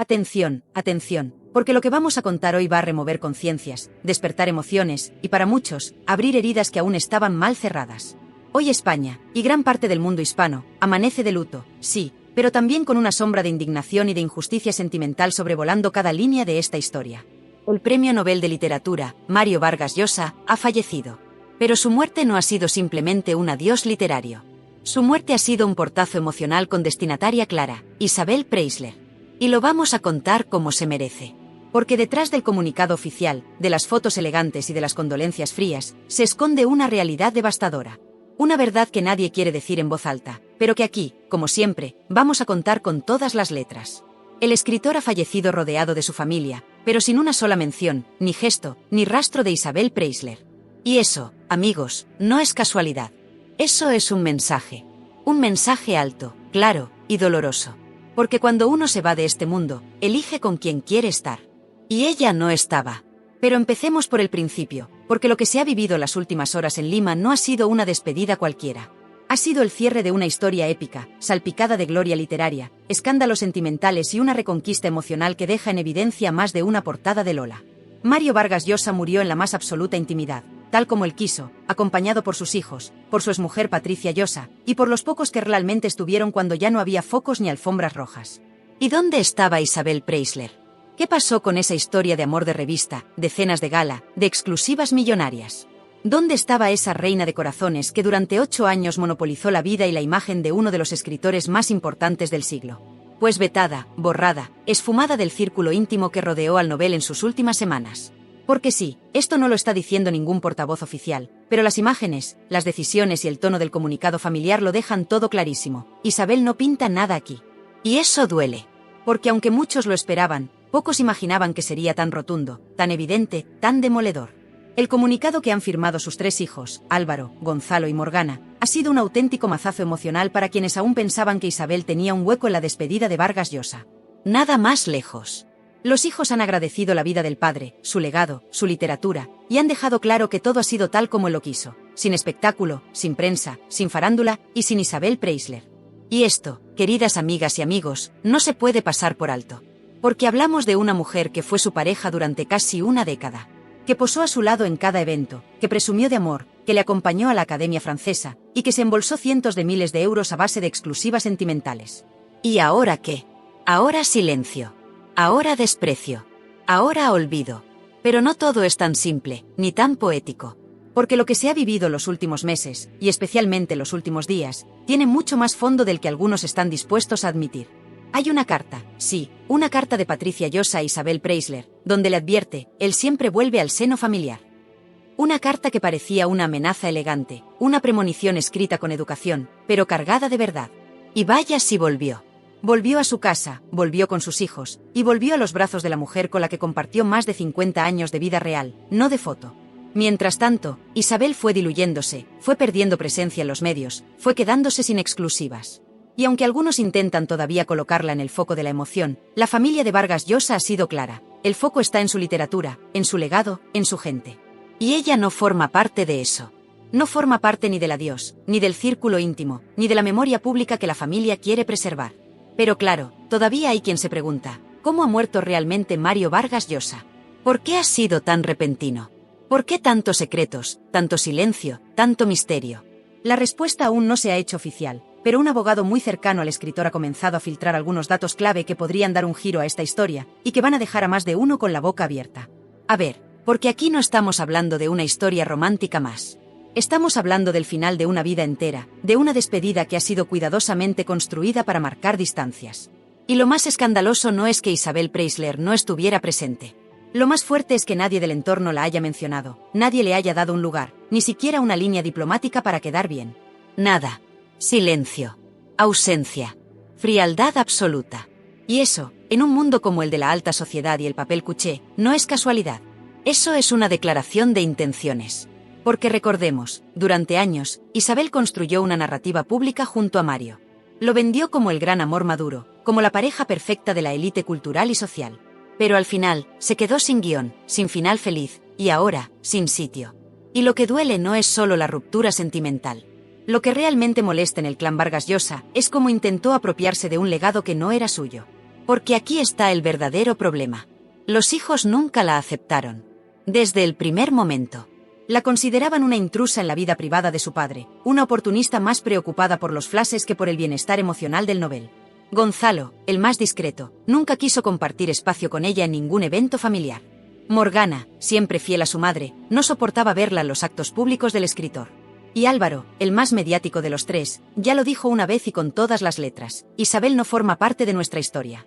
Atención, atención, porque lo que vamos a contar hoy va a remover conciencias, despertar emociones, y para muchos, abrir heridas que aún estaban mal cerradas. Hoy España, y gran parte del mundo hispano, amanece de luto, sí, pero también con una sombra de indignación y de injusticia sentimental sobrevolando cada línea de esta historia. El Premio Nobel de Literatura, Mario Vargas Llosa, ha fallecido. Pero su muerte no ha sido simplemente un adiós literario. Su muerte ha sido un portazo emocional con destinataria clara, Isabel Preisler. Y lo vamos a contar como se merece. Porque detrás del comunicado oficial, de las fotos elegantes y de las condolencias frías, se esconde una realidad devastadora. Una verdad que nadie quiere decir en voz alta, pero que aquí, como siempre, vamos a contar con todas las letras. El escritor ha fallecido rodeado de su familia, pero sin una sola mención, ni gesto, ni rastro de Isabel Preisler. Y eso, amigos, no es casualidad. Eso es un mensaje. Un mensaje alto, claro y doloroso. Porque cuando uno se va de este mundo, elige con quien quiere estar. Y ella no estaba. Pero empecemos por el principio, porque lo que se ha vivido las últimas horas en Lima no ha sido una despedida cualquiera. Ha sido el cierre de una historia épica, salpicada de gloria literaria, escándalos sentimentales y una reconquista emocional que deja en evidencia más de una portada de Lola. Mario Vargas Llosa murió en la más absoluta intimidad, tal como él quiso, acompañado por sus hijos, por su exmujer Patricia Llosa, y por los pocos que realmente estuvieron cuando ya no había focos ni alfombras rojas. ¿Y dónde estaba Isabel Preisler? ¿Qué pasó con esa historia de amor de revista, de cenas de gala, de exclusivas millonarias? ¿Dónde estaba esa reina de corazones que durante 8 años monopolizó la vida y la imagen de uno de los escritores más importantes del siglo? Pues vetada, borrada, esfumada del círculo íntimo que rodeó al Nobel en sus últimas semanas. Porque sí, esto no lo está diciendo ningún portavoz oficial, pero las imágenes, las decisiones y el tono del comunicado familiar lo dejan todo clarísimo. Isabel no pinta nada aquí. Y eso duele. Porque aunque muchos lo esperaban, pocos imaginaban que sería tan rotundo, tan evidente, tan demoledor. El comunicado que han firmado sus 3 hijos, Álvaro, Gonzalo y Morgana, ha sido un auténtico mazazo emocional para quienes aún pensaban que Isabel tenía un hueco en la despedida de Vargas Llosa. Nada más lejos. Los hijos han agradecido la vida del padre, su legado, su literatura, y han dejado claro que todo ha sido tal como él lo quiso, sin espectáculo, sin prensa, sin farándula y sin Isabel Preisler. Y esto, queridas amigas y amigos, no se puede pasar por alto. Porque hablamos de una mujer que fue su pareja durante casi una década. Que posó a su lado en cada evento, que presumió de amor, que le acompañó a la Academia Francesa, y que se embolsó cientos de miles de euros a base de exclusivas sentimentales. ¿Y ahora qué? Ahora silencio. Ahora desprecio. Ahora olvido. Pero no todo es tan simple, ni tan poético. Porque lo que se ha vivido los últimos meses, y especialmente los últimos días, tiene mucho más fondo del que algunos están dispuestos a admitir. Hay una carta, sí, una carta de Patricia Llosa a Isabel Preisler, donde le advierte, él siempre vuelve al seno familiar. Una carta que parecía una amenaza elegante, una premonición escrita con educación, pero cargada de verdad. Y vaya si volvió. Volvió a su casa, volvió con sus hijos, y volvió a los brazos de la mujer con la que compartió más de 50 años de vida real, no de foto. Mientras tanto, Isabel fue diluyéndose, fue perdiendo presencia en los medios, fue quedándose sin exclusivas. Y aunque algunos intentan todavía colocarla en el foco de la emoción, la familia de Vargas Llosa ha sido clara. El foco está en su literatura, en su legado, en su gente. Y ella no forma parte de eso. No forma parte ni del adiós, ni del círculo íntimo, ni de la memoria pública que la familia quiere preservar. Pero claro, todavía hay quien se pregunta, ¿cómo ha muerto realmente Mario Vargas Llosa? ¿Por qué ha sido tan repentino? ¿Por qué tantos secretos, tanto silencio, tanto misterio? La respuesta aún no se ha hecho oficial, pero un abogado muy cercano al escritor ha comenzado a filtrar algunos datos clave que podrían dar un giro a esta historia, y que van a dejar a más de uno con la boca abierta. A ver, porque aquí no estamos hablando de una historia romántica más. Estamos hablando del final de una vida entera, de una despedida que ha sido cuidadosamente construida para marcar distancias. Y lo más escandaloso no es que Isabel Preisler no estuviera presente. Lo más fuerte es que nadie del entorno la haya mencionado, nadie le haya dado un lugar, ni siquiera una línea diplomática para quedar bien. Nada. Silencio. Ausencia. Frialdad absoluta. Y eso, en un mundo como el de la alta sociedad y el papel cuché, no es casualidad. Eso es una declaración de intenciones. Porque recordemos, durante años, Isabel construyó una narrativa pública junto a Mario. Lo vendió como el gran amor maduro, como la pareja perfecta de la élite cultural y social. Pero al final, se quedó sin guión, sin final feliz, y ahora, sin sitio. Y lo que duele no es solo la ruptura sentimental. Lo que realmente molesta en el clan Vargas Llosa es cómo intentó apropiarse de un legado que no era suyo. Porque aquí está el verdadero problema. Los hijos nunca la aceptaron. Desde el primer momento. La consideraban una intrusa en la vida privada de su padre, una oportunista más preocupada por los flashes que por el bienestar emocional del novel. Gonzalo, el más discreto, nunca quiso compartir espacio con ella en ningún evento familiar. Morgana, siempre fiel a su madre, no soportaba verla en los actos públicos del escritor. Y Álvaro, el más mediático de los tres, ya lo dijo una vez y con todas las letras: Isabel no forma parte de nuestra historia.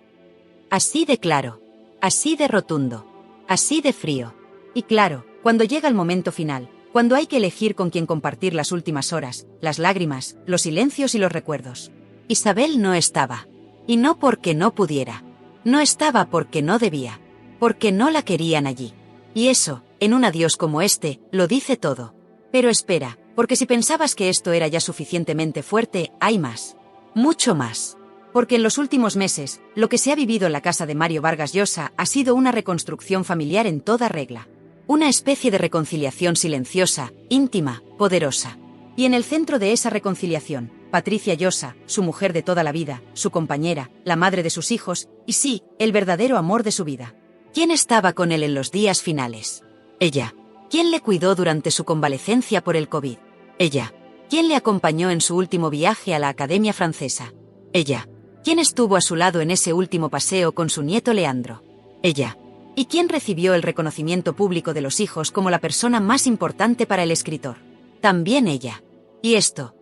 Así de claro, así de rotundo, así de frío. Y claro, cuando llega el momento final, cuando hay que elegir con quién compartir las últimas horas, las lágrimas, los silencios y los recuerdos, Isabel no estaba. Y no porque no pudiera. No estaba porque no debía. Porque no la querían allí. Y eso, en un adiós como este, lo dice todo. Pero espera, porque si pensabas que esto era ya suficientemente fuerte, hay más. Mucho más. Porque en los últimos meses, lo que se ha vivido en la casa de Mario Vargas Llosa ha sido una reconstrucción familiar en toda regla. Una especie de reconciliación silenciosa, íntima, poderosa. Y en el centro de esa reconciliación, Patricia Llosa, su mujer de toda la vida, su compañera, la madre de sus hijos, y sí, el verdadero amor de su vida. ¿Quién estaba con él en los días finales? Ella. ¿Quién le cuidó durante su convalecencia por el COVID? Ella. ¿Quién le acompañó en su último viaje a la Academia Francesa? Ella. ¿Quién estuvo a su lado en ese último paseo con su nieto Leandro? Ella. ¿Y quién recibió el reconocimiento público de los hijos como la persona más importante para el escritor? También ella. Y esto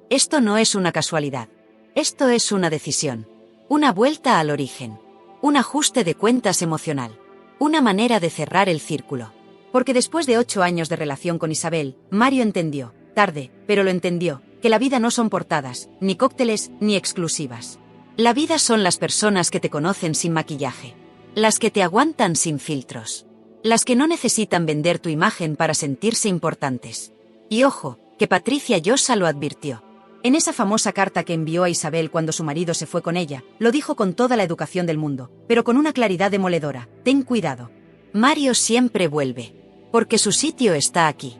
no es una casualidad. Esto es una decisión. Una vuelta al origen. Un ajuste de cuentas emocional. Una manera de cerrar el círculo. Porque después de 8 años de relación con Isabel, Mario entendió, tarde, pero lo entendió, que la vida no son portadas, ni cócteles, ni exclusivas. La vida son las personas que te conocen sin maquillaje. Las que te aguantan sin filtros. Las que no necesitan vender tu imagen para sentirse importantes. Y ojo, que Patricia Llosa lo advirtió. En esa famosa carta que envió a Isabel cuando su marido se fue con ella, lo dijo con toda la educación del mundo, pero con una claridad demoledora: ten cuidado. Mario siempre vuelve. Porque su sitio está aquí.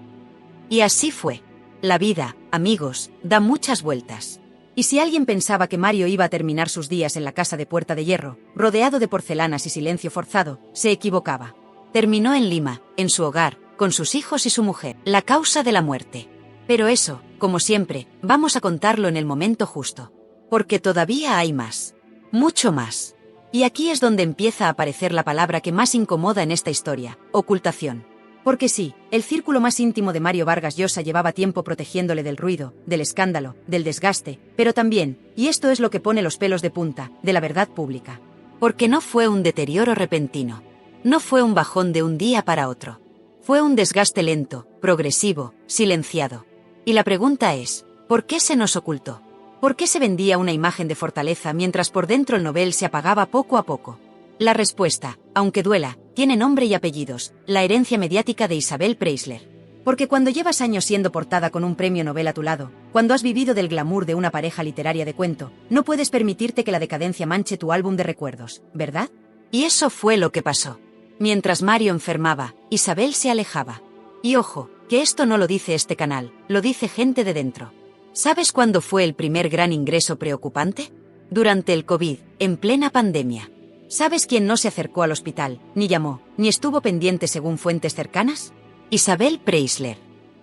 Y así fue. La vida, amigos, da muchas vueltas. Y si alguien pensaba que Mario iba a terminar sus días en la casa de Puerta de Hierro, rodeado de porcelanas y silencio forzado, se equivocaba. Terminó en Lima, en su hogar, con sus hijos y su mujer. La causa de la muerte. Pero eso, como siempre, vamos a contarlo en el momento justo. Porque todavía hay más. Mucho más. Y aquí es donde empieza a aparecer la palabra que más incomoda en esta historia: ocultación. Porque sí, el círculo más íntimo de Mario Vargas Llosa llevaba tiempo protegiéndole del ruido, del escándalo, del desgaste, pero también, y esto es lo que pone los pelos de punta, de la verdad pública. Porque no fue un deterioro repentino. No fue un bajón de un día para otro. Fue un desgaste lento, progresivo, silenciado. Y la pregunta es, ¿por qué se nos ocultó? ¿Por qué se vendía una imagen de fortaleza mientras por dentro el novel se apagaba poco a poco? La respuesta, aunque duela, tiene nombre y apellidos: la herencia mediática de Isabel Preisler. Porque cuando llevas años siendo portada con un premio Nobel a tu lado, cuando has vivido del glamour de una pareja literaria de cuento, no puedes permitirte que la decadencia manche tu álbum de recuerdos, ¿verdad? Y eso fue lo que pasó. Mientras Mario enfermaba, Isabel se alejaba. Y ojo, que esto no lo dice este canal, lo dice gente de dentro. ¿Sabes cuándo fue el primer gran ingreso preocupante? Durante el COVID, en plena pandemia. ¿Sabes quién no se acercó al hospital, ni llamó, ni estuvo pendiente según fuentes cercanas? Isabel Preisler.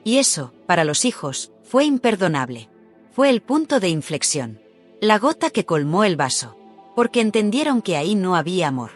Y eso, para los hijos, fue imperdonable. Fue el punto de inflexión. La gota que colmó el vaso. Porque entendieron que ahí no había amor.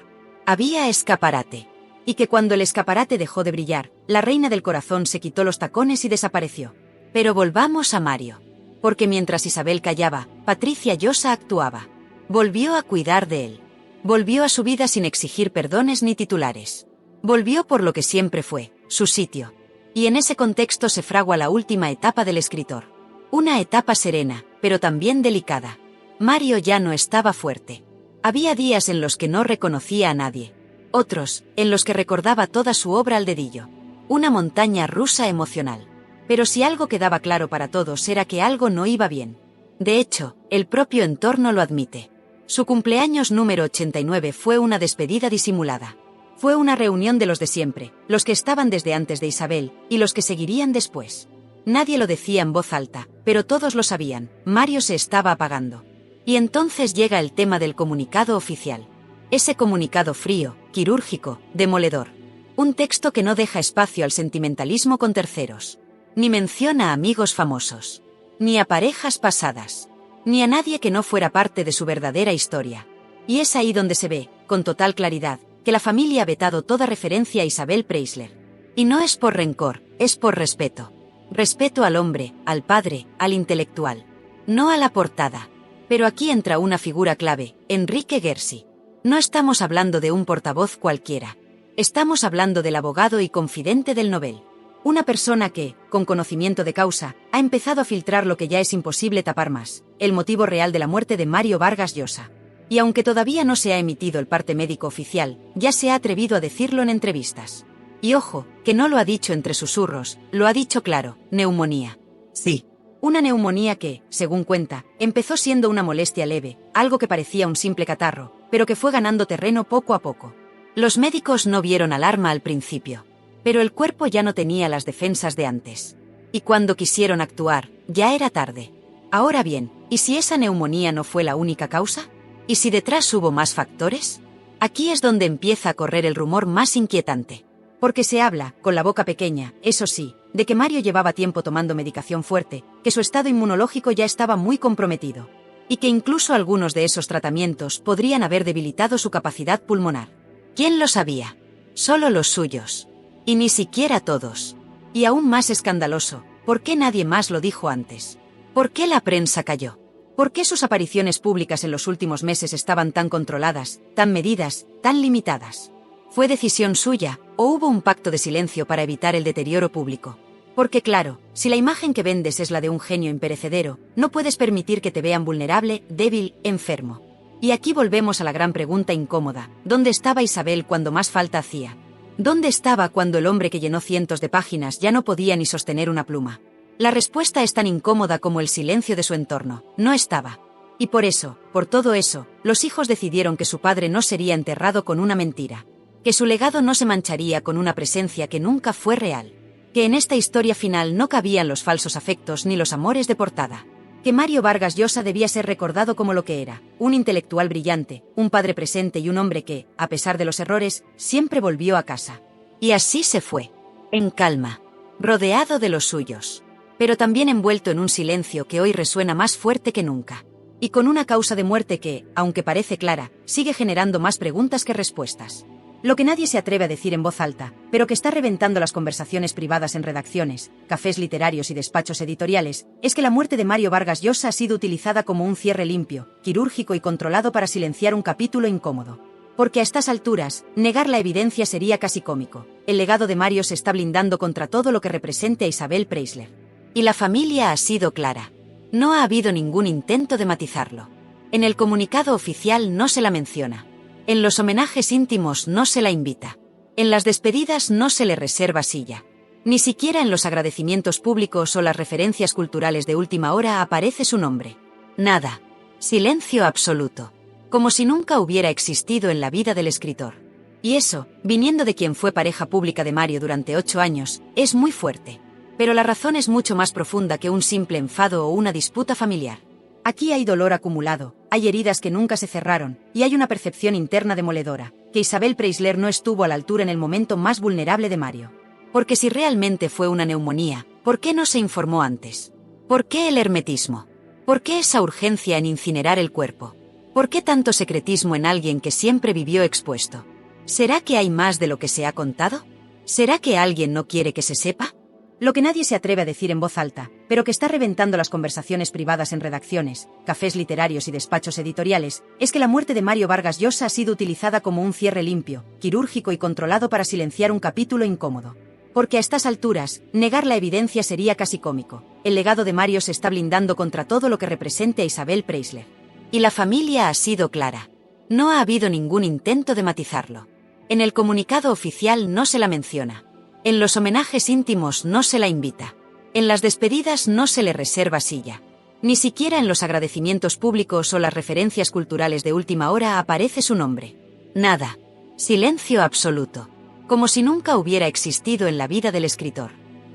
Había escaparate. Y que cuando el escaparate dejó de brillar, la reina del corazón se quitó los tacones y desapareció. Pero volvamos a Mario. Porque mientras Isabel callaba, Patricia Llosa actuaba. Volvió a cuidar de él. Volvió a su vida sin exigir perdones ni titulares. Volvió por lo que siempre fue, su sitio. Y en ese contexto se fragua la última etapa del escritor. Una etapa serena, pero también delicada. Mario ya no estaba fuerte. Había días en los que no reconocía a nadie. Otros, en los que recordaba toda su obra al dedillo. Una montaña rusa emocional. Pero si algo quedaba claro para todos era que algo no iba bien. De hecho, el propio entorno lo admite. Su cumpleaños número 89 fue una despedida disimulada. Fue una reunión de los de siempre, los que estaban desde antes de Isabel, y los que seguirían después. Nadie lo decía en voz alta, pero todos lo sabían: Mario se estaba apagando. Y entonces llega el tema del comunicado oficial. Ese comunicado frío, quirúrgico, demoledor. Un texto que no deja espacio al sentimentalismo con terceros. Ni menciona a amigos famosos. Ni a parejas pasadas. Ni a nadie que no fuera parte de su verdadera historia. Y es ahí donde se ve, con total claridad, que la familia ha vetado toda referencia a Isabel Preisler. Y no es por rencor, es por respeto. Respeto al hombre, al padre, al intelectual. No a la portada. Pero aquí entra una figura clave, Enrique Gersi. No estamos hablando de un portavoz cualquiera. Estamos hablando del abogado y confidente del Nobel. Una persona que, con conocimiento de causa, ha empezado a filtrar lo que ya es imposible tapar más, el motivo real de la muerte de Mario Vargas Llosa. Y aunque todavía no se ha emitido el parte médico oficial, ya se ha atrevido a decirlo en entrevistas. Y ojo, que no lo ha dicho entre susurros, lo ha dicho claro, neumonía. Sí. Una neumonía que, según cuenta, empezó siendo una molestia leve, algo que parecía un simple catarro, pero que fue ganando terreno poco a poco. Los médicos no vieron alarma al principio. Pero el cuerpo ya no tenía las defensas de antes. Y cuando quisieron actuar, ya era tarde. Ahora bien, ¿y si esa neumonía no fue la única causa? ¿Y si detrás hubo más factores? Aquí es donde empieza a correr el rumor más inquietante. Porque se habla, con la boca pequeña, eso sí, de que Mario llevaba tiempo tomando medicación fuerte, que su estado inmunológico ya estaba muy comprometido. Y que incluso algunos de esos tratamientos podrían haber debilitado su capacidad pulmonar. ¿Quién lo sabía? Solo los suyos. Y ni siquiera todos. Y aún más escandaloso, ¿por qué nadie más lo dijo antes? ¿Por qué la prensa calló? ¿Por qué sus apariciones públicas en los últimos meses estaban tan controladas, tan medidas, tan limitadas? ¿Fue decisión suya, o hubo un pacto de silencio para evitar el deterioro público? Porque claro, si la imagen que vendes es la de un genio imperecedero, no puedes permitir que te vean vulnerable, débil, enfermo. Y aquí volvemos a la gran pregunta incómoda, ¿dónde estaba Isabel cuando más falta hacía? ¿Dónde estaba cuando el hombre que llenó cientos de páginas ya no podía ni sostener una pluma? La respuesta es tan incómoda como el silencio de su entorno, no estaba. Y por eso, por todo eso, los hijos decidieron que su padre no sería enterrado con una mentira. Que su legado no se mancharía con una presencia que nunca fue real. Que en esta historia final no cabían los falsos afectos ni los amores de portada. Que Mario Vargas Llosa debía ser recordado como lo que era, un intelectual brillante, un padre presente y un hombre que, a pesar de los errores, siempre volvió a casa. Y así se fue. En calma. Rodeado de los suyos. Pero también envuelto en un silencio que hoy resuena más fuerte que nunca. Y con una causa de muerte que, aunque parece clara, sigue generando más preguntas que respuestas. Lo que nadie se atreve a decir en voz alta, pero que está reventando las conversaciones privadas en redacciones, cafés literarios y despachos editoriales, es que la muerte de Mario Vargas Llosa ha sido utilizada como un cierre limpio, quirúrgico y controlado para silenciar un capítulo incómodo. Porque a estas alturas, negar la evidencia sería casi cómico. El legado de Mario se está blindando contra todo lo que represente a Isabel Preisler. Y la familia ha sido clara. No ha habido ningún intento de matizarlo. En el comunicado oficial no se la menciona. En los homenajes íntimos no se la invita. En las despedidas no se le reserva silla. Ni siquiera en los agradecimientos públicos o las referencias culturales de última hora aparece su nombre. Nada. Silencio absoluto. Como si nunca hubiera existido en la vida del escritor. Y eso, viniendo de quien fue pareja pública de Mario durante 8 años, es muy fuerte. Pero la razón es mucho más profunda que un simple enfado o una disputa familiar. Aquí hay dolor acumulado, hay heridas que nunca se cerraron, y hay una percepción interna demoledora, que Isabel Preisler no estuvo a la altura en el momento más vulnerable de Mario. Porque si realmente fue una neumonía, ¿por qué no se informó antes? ¿Por qué el hermetismo? ¿Por qué esa urgencia en incinerar el cuerpo? ¿Por qué tanto secretismo en alguien que siempre vivió expuesto? ¿Será que hay más de lo que se ha contado? ¿Será que alguien no quiere que se sepa? Lo que nadie se atreve a decir en voz alta, pero que está reventando las conversaciones privadas en redacciones, cafés literarios y despachos editoriales, es que la muerte de Mario Vargas Llosa ha sido utilizada como un cierre limpio, quirúrgico y controlado para silenciar un capítulo incómodo. Porque a estas alturas, negar la evidencia sería casi cómico. El legado de Mario se está blindando contra todo lo que represente a Isabel Preisler. Y la familia ha sido clara. No ha habido ningún intento de matizarlo. En el comunicado oficial no se la menciona. En los homenajes íntimos no se la invita. En las despedidas no se le reserva silla. Ni siquiera en los agradecimientos públicos o las referencias culturales de última hora aparece su nombre. Nada. Silencio absoluto. Como si nunca hubiera existido en la vida del escritor.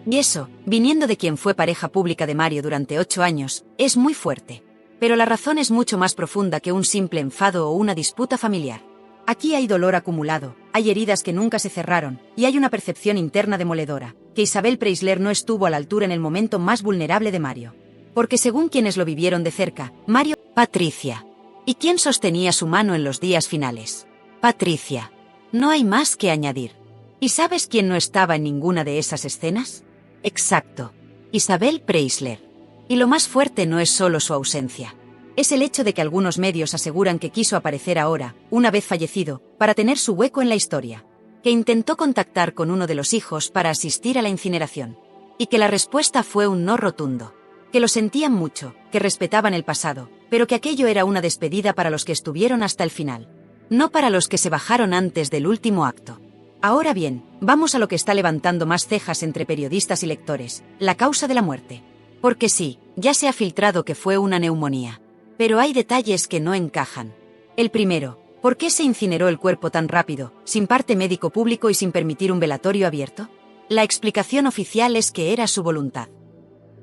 Y eso, viniendo de quien fue pareja pública de Mario durante 8 años, es muy fuerte. Pero la razón es mucho más profunda que un simple enfado o una disputa familiar. Aquí hay dolor acumulado, hay heridas que nunca se cerraron, y hay una percepción interna demoledora, que Isabel Preisler no estuvo a la altura en el momento más vulnerable de Mario. Porque según quienes lo vivieron de cerca, Mario... Patricia. ¿Y quién sostenía su mano en los días finales? Patricia. No hay más que añadir. ¿Y sabes quién no estaba en ninguna de esas escenas? Exacto. Isabel Preisler. Y lo más fuerte no es solo su ausencia. Es el hecho de que algunos medios aseguran que quiso aparecer ahora, una vez fallecido, para tener su hueco en la historia. Que intentó contactar con uno de los hijos para asistir a la incineración. Y que la respuesta fue un no rotundo. Que lo sentían mucho, que respetaban el pasado, pero que aquello era una despedida para los que estuvieron hasta el final. No para los que se bajaron antes del último acto. Ahora bien, vamos a lo que está levantando más cejas entre periodistas y lectores, la causa de la muerte. Porque sí, ya se ha filtrado que fue una neumonía. Pero hay detalles que no encajan. El primero, ¿por qué se incineró el cuerpo tan rápido, sin parte médico público y sin permitir un velatorio abierto? La explicación oficial es que era su voluntad.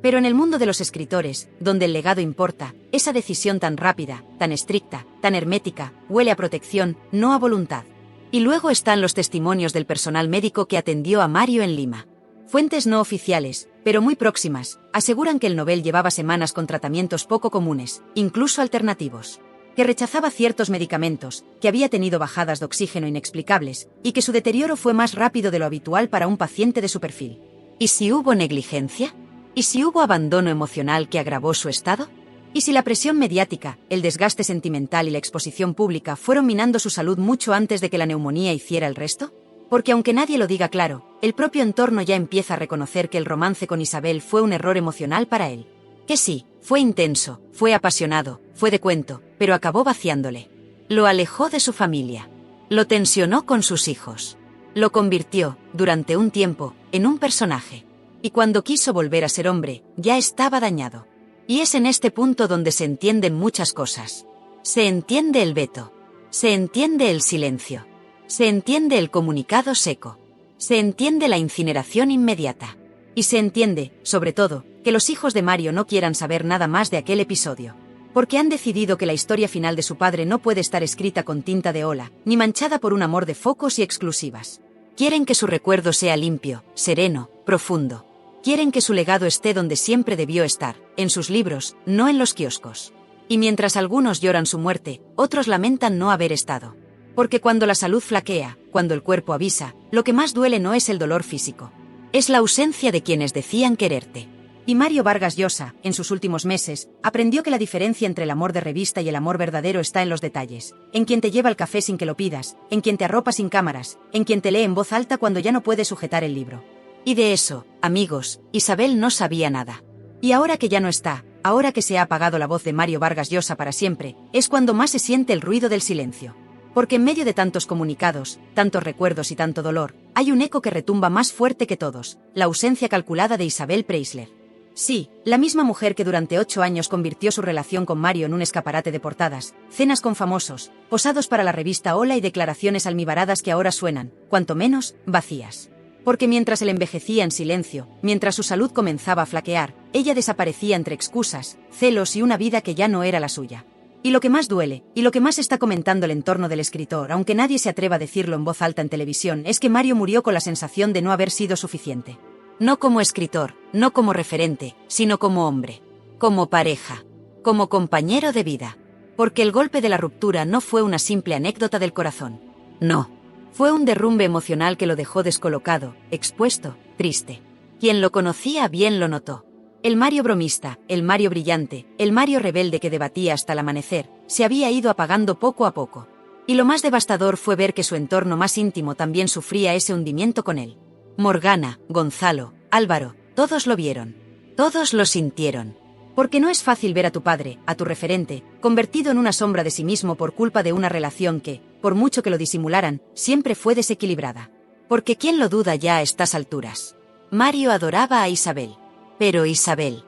Pero en el mundo de los escritores, donde el legado importa, esa decisión tan rápida, tan estricta, tan hermética, huele a protección, no a voluntad. Y luego están los testimonios del personal médico que atendió a Mario en Lima. Fuentes no oficiales, pero muy próximas, aseguran que el Nobel llevaba semanas con tratamientos poco comunes, incluso alternativos. Que rechazaba ciertos medicamentos, que había tenido bajadas de oxígeno inexplicables, y que su deterioro fue más rápido de lo habitual para un paciente de su perfil. ¿Y si hubo negligencia? ¿Y si hubo abandono emocional que agravó su estado? ¿Y si la presión mediática, el desgaste sentimental y la exposición pública fueron minando su salud mucho antes de que la neumonía hiciera el resto? Porque aunque nadie lo diga claro, el propio entorno ya empieza a reconocer que el romance con Isabel fue un error emocional para él. Que sí, fue intenso, fue apasionado, fue de cuento, pero acabó vaciándole. Lo alejó de su familia. Lo tensionó con sus hijos. Lo convirtió, durante un tiempo, en un personaje. Y cuando quiso volver a ser hombre, ya estaba dañado. Y es en este punto donde se entienden muchas cosas. Se entiende el veto. Se entiende el silencio. Se entiende el comunicado seco. Se entiende la incineración inmediata. Y se entiende, sobre todo, que los hijos de Mario no quieran saber nada más de aquel episodio. Porque han decidido que la historia final de su padre no puede estar escrita con tinta de ola, ni manchada por un amor de focos y exclusivas. Quieren que su recuerdo sea limpio, sereno, profundo. Quieren que su legado esté donde siempre debió estar, en sus libros, no en los kioscos. Y mientras algunos lloran su muerte, otros lamentan no haber estado. Porque cuando la salud flaquea, cuando el cuerpo avisa, lo que más duele no es el dolor físico. Es la ausencia de quienes decían quererte. Y Mario Vargas Llosa, en sus últimos meses, aprendió que la diferencia entre el amor de revista y el amor verdadero está en los detalles. En quien te lleva el café sin que lo pidas, en quien te arropa sin cámaras, en quien te lee en voz alta cuando ya no puedes sujetar el libro. Y de eso, amigos, Isabel no sabía nada. Y ahora que ya no está, ahora que se ha apagado la voz de Mario Vargas Llosa para siempre, es cuando más se siente el ruido del silencio. Porque en medio de tantos comunicados, tantos recuerdos y tanto dolor, hay un eco que retumba más fuerte que todos, la ausencia calculada de Isabel Preisler. Sí, la misma mujer que durante 8 años convirtió su relación con Mario en un escaparate de portadas, cenas con famosos, posados para la revista Hola y declaraciones almibaradas que ahora suenan, cuanto menos, vacías. Porque mientras él envejecía en silencio, mientras su salud comenzaba a flaquear, ella desaparecía entre excusas, celos y una vida que ya no era la suya. Y lo que más duele, y lo que más está comentando el entorno del escritor, aunque nadie se atreva a decirlo en voz alta en televisión, es que Mario murió con la sensación de no haber sido suficiente. No como escritor, no como referente, sino como hombre. Como pareja. Como compañero de vida. Porque el golpe de la ruptura no fue una simple anécdota del corazón. No. Fue un derrumbe emocional que lo dejó descolocado, expuesto, triste. Quien lo conocía bien lo notó. El Mario bromista, el Mario brillante, el Mario rebelde que debatía hasta el amanecer, se había ido apagando poco a poco. Y lo más devastador fue ver que su entorno más íntimo también sufría ese hundimiento con él. Morgana, Gonzalo, Álvaro, todos lo vieron. Todos lo sintieron. Porque no es fácil ver a tu padre, a tu referente, convertido en una sombra de sí mismo por culpa de una relación que, por mucho que lo disimularan, siempre fue desequilibrada. Porque ¿quién lo duda ya a estas alturas? Mario adoraba a Isabel. Pero Isabel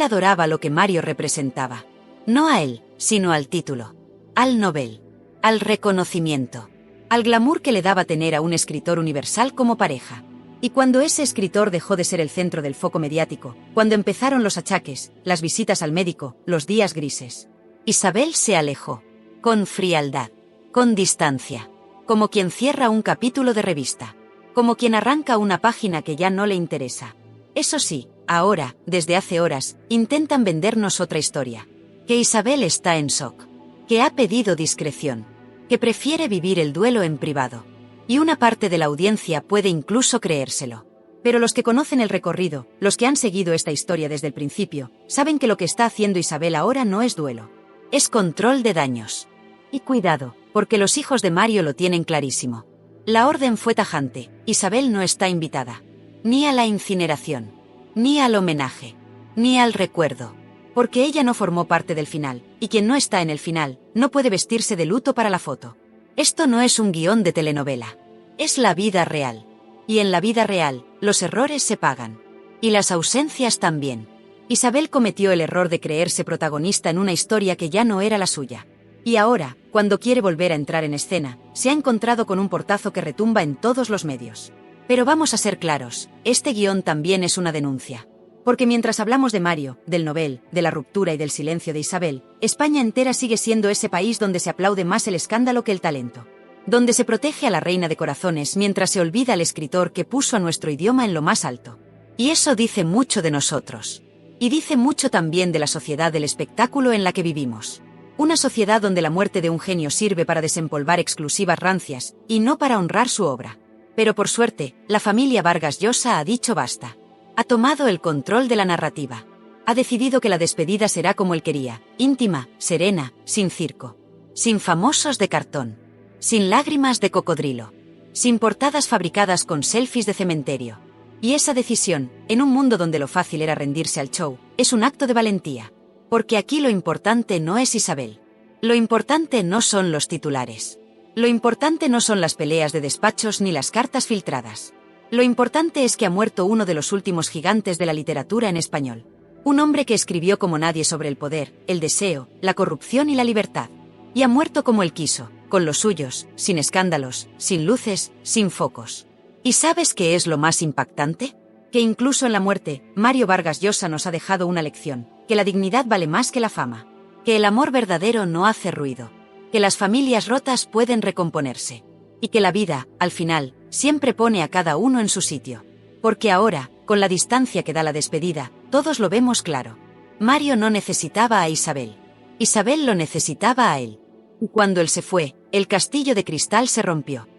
adoraba lo que Mario representaba. No a él, sino al título. Al Nobel. Al reconocimiento. Al glamour que le daba tener a un escritor universal como pareja. Y cuando ese escritor dejó de ser el centro del foco mediático, cuando empezaron los achaques, las visitas al médico, los días grises, Isabel se alejó. Con frialdad. Con distancia. Como quien cierra un capítulo de revista. Como quien arranca una página que ya no le interesa. Eso sí, ahora, desde hace horas, intentan vendernos otra historia. Que Isabel está en shock. Que ha pedido discreción. Que prefiere vivir el duelo en privado. Y una parte de la audiencia puede incluso creérselo. Pero los que conocen el recorrido, los que han seguido esta historia desde el principio, saben que lo que está haciendo Isabel ahora no es duelo. Es control de daños. Y cuidado, porque los hijos de Mario lo tienen clarísimo. La orden fue tajante: Isabel no está invitada. Ni a la incineración. Ni al homenaje. Ni al recuerdo. Porque ella no formó parte del final, y quien no está en el final, no puede vestirse de luto para la foto. Esto no es un guión de telenovela. Es la vida real. Y en la vida real, los errores se pagan. Y las ausencias también. Isabel cometió el error de creerse protagonista en una historia que ya no era la suya. Y ahora, cuando quiere volver a entrar en escena, se ha encontrado con un portazo que retumba en todos los medios. Pero vamos a ser claros, este guión también es una denuncia. Porque mientras hablamos de Mario, del Nobel, de la ruptura y del silencio de Isabel, España entera sigue siendo ese país donde se aplaude más el escándalo que el talento. Donde se protege a la reina de corazones mientras se olvida al escritor que puso a nuestro idioma en lo más alto. Y eso dice mucho de nosotros. Y dice mucho también de la sociedad del espectáculo en la que vivimos. Una sociedad donde la muerte de un genio sirve para desempolvar exclusivas rancias, y no para honrar su obra. Pero por suerte, la familia Vargas Llosa ha dicho basta. Ha tomado el control de la narrativa. Ha decidido que la despedida será como él quería, íntima, serena, sin circo. Sin famosos de cartón. Sin lágrimas de cocodrilo. Sin portadas fabricadas con selfies de cementerio. Y esa decisión, en un mundo donde lo fácil era rendirse al show, es un acto de valentía. Porque aquí lo importante no es Isabel. Lo importante no son los titulares. Lo importante no son las peleas de despachos ni las cartas filtradas. Lo importante es que ha muerto uno de los últimos gigantes de la literatura en español. Un hombre que escribió como nadie sobre el poder, el deseo, la corrupción y la libertad. Y ha muerto como él quiso, con los suyos, sin escándalos, sin luces, sin focos. ¿Y sabes qué es lo más impactante? Que incluso en la muerte, Mario Vargas Llosa nos ha dejado una lección, que la dignidad vale más que la fama, que el amor verdadero no hace ruido, que las familias rotas pueden recomponerse, y que la vida, al final, siempre pone a cada uno en su sitio. Porque ahora, con la distancia que da la despedida, todos lo vemos claro. Mario no necesitaba a Isabel. Isabel lo necesitaba a él. Y cuando él se fue, el castillo de cristal se rompió.